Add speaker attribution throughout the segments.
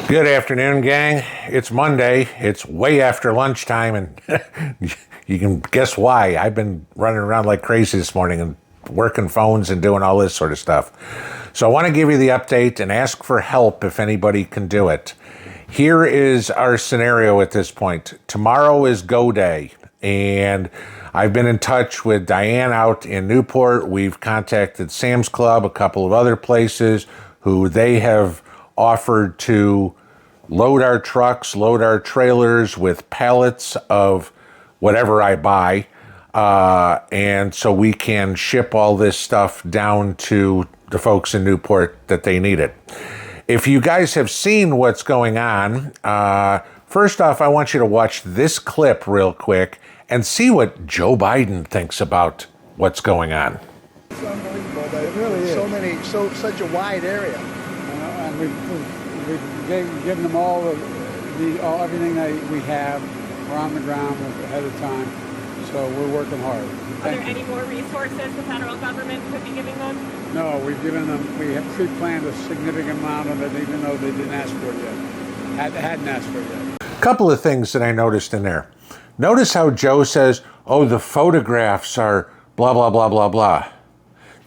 Speaker 1: Good afternoon, gang. It's Monday. It's way after lunchtime, and you can guess why. I've been running around like crazy this morning and working phones and doing all this sort of stuff. So I want to give you the update and ask for help if anybody can do it. Here is our scenario at this point. Tomorrow is go day, and I've been in touch with Diane out in Newport. We've contacted Sam's Club, a couple of other places who they have offered to load our trucks, load our trailers with pallets of whatever I buy, and so we can ship all this stuff down to the folks in Newport that they need it. If you guys have seen what's going on, first off, I want you to watch this clip real quick and see what Joe Biden thinks about what's going on.
Speaker 2: It's unbelievable. It really is. Such a wide area.
Speaker 3: And we've given them all everything that we have. We're on the ground ahead of time, so we're working hard.
Speaker 4: Are there any more resources the federal government could be giving them?
Speaker 3: No, we've given them, we have pre-planned a significant amount of it, even though they didn't ask for it yet. Hadn't asked for it yet.
Speaker 1: A couple of things that I noticed in there. Notice how Joe says, oh, the photographs are blah, blah, blah, blah, blah.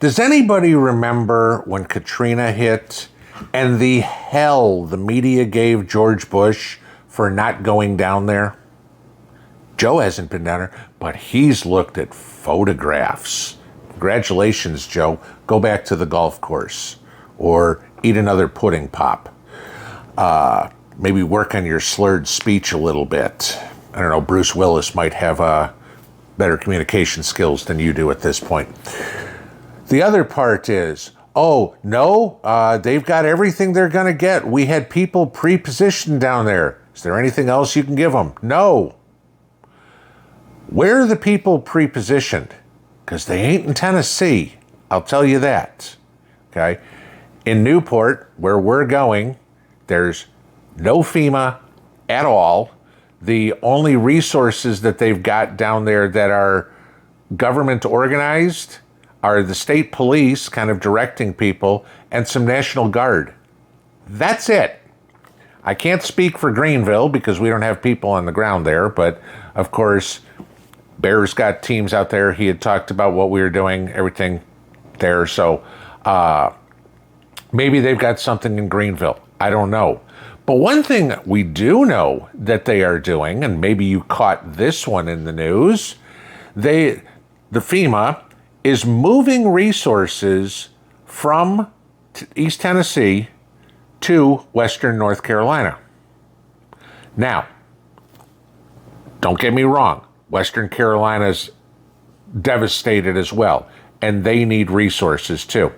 Speaker 1: Does anybody remember when Katrina hit and the hell the media gave George Bush for not going down there? Joe hasn't been down there, but he's looked at photographs. Congratulations, Joe. Go back to the golf course or eat another pudding pop. Maybe work on your slurred speech a little bit. I don't know, Bruce Willis might have better communication skills than you do at this point. The other part is, oh, no, they've got everything they're going to get. We had people pre-positioned down there. Is there anything else you can give them? No. Where are the people pre-positioned? Because they ain't in Tennessee. I'll tell you that. Okay? In Newport, where we're going, there's no FEMA at all. The only resources that they've got down there that are government organized are the state police kind of directing people and some National Guard. That's it. I can't speak for Greenville because we don't have people on the ground there, but of course, Bear's got teams out there. He had talked about what we were doing, everything there. So maybe they've got something in Greenville. I don't know. But one thing we do know that they are doing, and maybe you caught this one in the news, the FEMA is moving resources from East Tennessee to Western North Carolina. Now, don't get me wrong, Western Carolina's devastated as well, and they need resources too.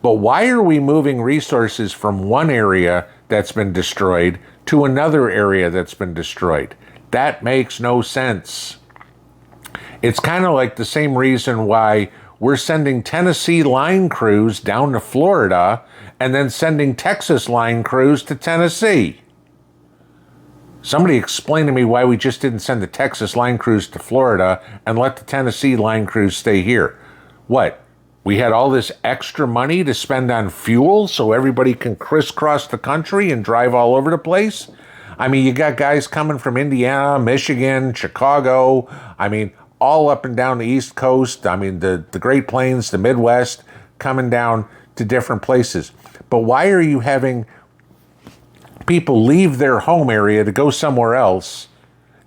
Speaker 1: But why are we moving resources from one area that's been destroyed to another area that's been destroyed? That makes no sense. It's kind of like the same reason why we're sending Tennessee line crews down to Florida and then sending Texas line crews to Tennessee. Somebody explain to me why we just didn't send the Texas line crews to Florida and let the Tennessee line crews stay here. What? We had all this extra money to spend on fuel so everybody can crisscross the country and drive all over the place? I mean, you got guys coming from Indiana, Michigan, Chicago, all up and down the East Coast. The Great Plains, the Midwest, coming down to different places. But why are you having people leave their home area to go somewhere else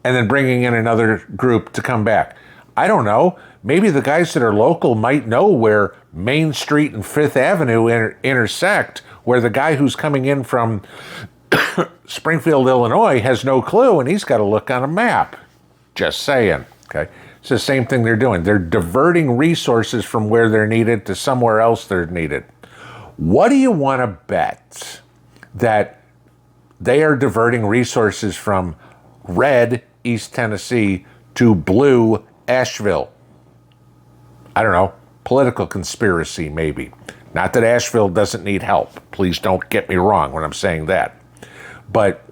Speaker 1: and then bringing in another group to come back? I don't know. Maybe the guys that are local might know where Main Street and Fifth Avenue intersect, where the guy who's coming in from Springfield, Illinois has no clue, and he's got to look on a map. Just saying, okay? It's the same thing they're doing. They're diverting resources from where they're needed to somewhere else they're needed. What do you want to bet that they are diverting resources from red East Tennessee to blue Asheville? I don't know, political conspiracy maybe. Not that Asheville doesn't need help. Please don't get me wrong when I'm saying that. But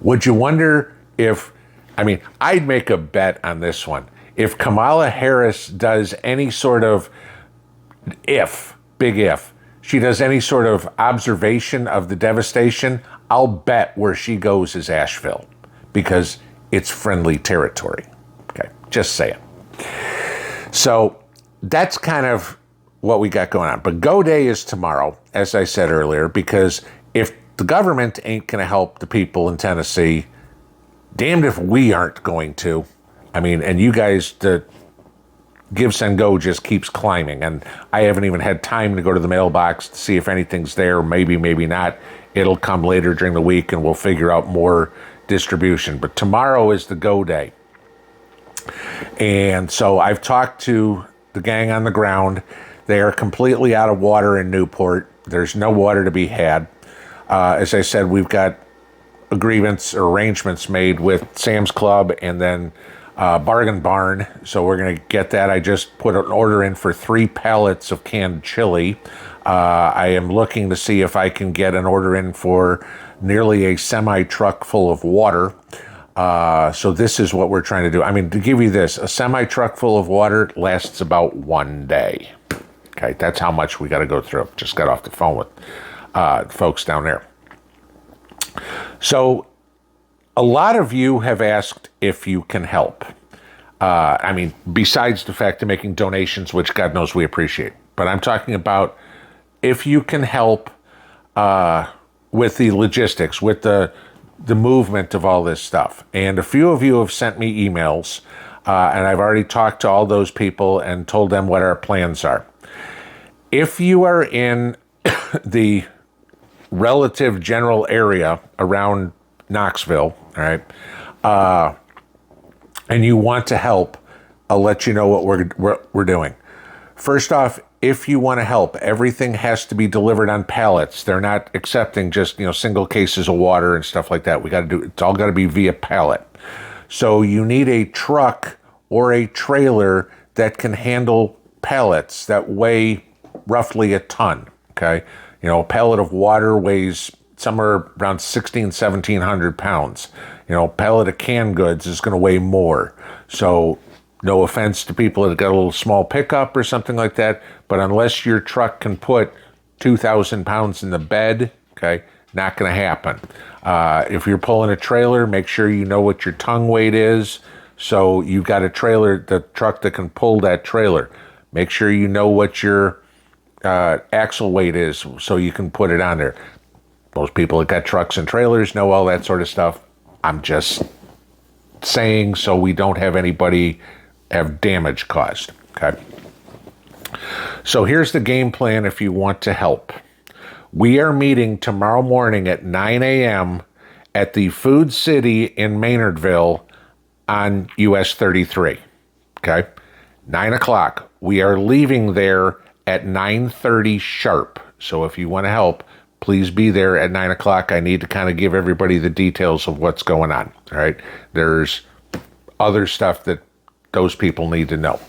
Speaker 1: would you wonder if, I'd make a bet on this one. If Kamala Harris does any sort of big if, she does any sort of observation of the devastation, I'll bet where she goes is Asheville, because it's friendly territory. Okay, just saying. So that's kind of what we got going on. But Go Day is tomorrow, as I said earlier, because if the government ain't going to help the people in Tennessee, damned if we aren't going to. I mean, and you guys, the Give, Send, Go just keeps climbing, and I haven't even had time to go to the mailbox to see if anything's there. Maybe, maybe not. It'll come later during the week, and we'll figure out more distribution. But tomorrow is the Go Day. And so I've talked to the gang on the ground. They are completely out of water in Newport. There's no water to be had. As I said, we've got agreements or arrangements made with Sam's Club and then Bargain Barn. So we're going to get that. I just put an order in for 3 pallets of canned chili. I am looking to see if I can get an order in for nearly a semi-truck full of water. So this is what we're trying to do. I mean, to give you this, a semi-truck full of water lasts about 1 day. Okay, that's how much we got to go through. Just got off the phone with folks down there. So a lot of you have asked if you can help. I mean, besides the fact of making donations, which God knows we appreciate. But I'm talking about if you can help with the logistics, with the movement of all this stuff. And a few of you have sent me emails, and I've already talked to all those people and told them what our plans are. If you are in the relative general area around Knoxville, all right, and you want to help, I'll let you know what we're doing. First off, if you want to help, everything has to be delivered on pallets. They're not accepting just, single cases of water and stuff like that. It's all got to be via pallet. So you need a truck or a trailer that can handle pallets that weigh roughly a ton, okay? A pallet of water weighs somewhere around 1,700 pounds. A pallet of canned goods is going to weigh more. So no offense to people that got a little small pickup or something like that, but unless your truck can put 2,000 pounds in the bed, okay, not going to happen. If you're pulling a trailer, make sure you know what your tongue weight is. So you've got a trailer, the truck that can pull that trailer. Make sure you know what your axle weight is so you can put it on there. Most people that got trucks and trailers know all that sort of stuff. I'm just saying so we don't have anybody have damage caused, okay? So here's the game plan if you want to help. We are meeting tomorrow morning at 9 a.m. at the Food City in Maynardville on US 33, okay? 9 o'clock. We are leaving there at 9:30 sharp. So if you want to help, please be there at 9 o'clock. I need to kind of give everybody the details of what's going on, all right? There's other stuff that those people need to know.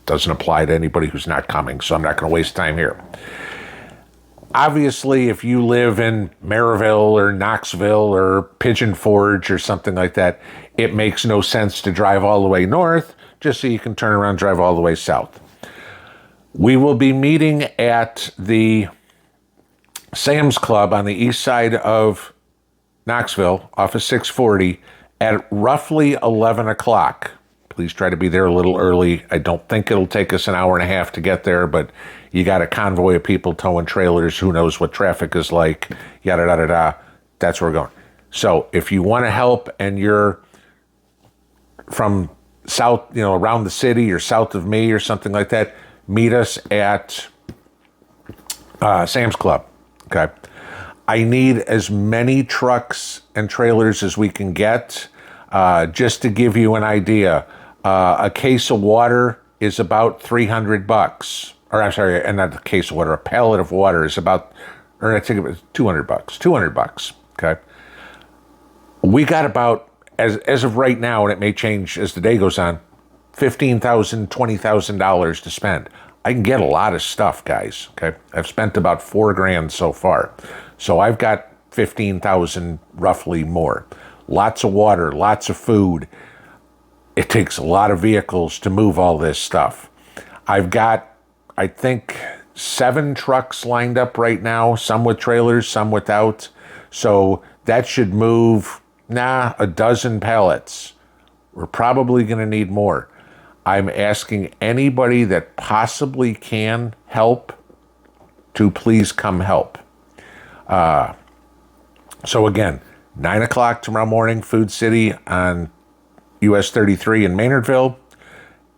Speaker 1: Doesn't apply to anybody who's not coming, so I'm not going to waste time here. Obviously, if you live in Maryville or Knoxville or Pigeon Forge or something like that, it makes no sense to drive all the way north just so you can turn around and drive all the way south. We will be meeting at the Sam's Club on the east side of Knoxville off of 640 at roughly 11 o'clock. Please try to be there a little early. I don't think it'll take us an hour and a half to get there, but you got a convoy of people towing trailers. Who knows what traffic is like, yada, yada, yada. That's where we're going. So if you want to help and you're from south, around the city or south of me or something like that, meet us at Sam's Club, okay? I need as many trucks and trailers as we can get. Just to give you an idea, a case of water is about $300. Or I'm sorry, and not a case of water, a pallet of water is about, or I think it was $200. $200, okay? We got about, as of right now, and it may change as the day goes on, $15,000, $20,000 to spend. I can get a lot of stuff, guys, okay? I've spent about $4,000 so far. So I've got 15,000 roughly more. Lots of water, lots of food. It takes a lot of vehicles to move all this stuff. I've got, I think 7 trucks lined up right now, some with trailers, some without. So that should move, a dozen pallets. We're probably going to need more. I'm asking anybody that possibly can help to please come help. So again, 9 o'clock tomorrow morning, Food City on US 33 in Maynardville.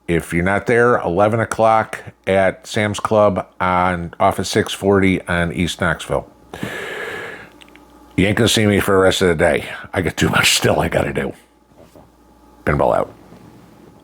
Speaker 1: If you're not there, 11 o'clock at Sam's Club on off of 640 on East Knoxville. You ain't going to see me for the rest of the day. I got too much still I got to do. Pinball out.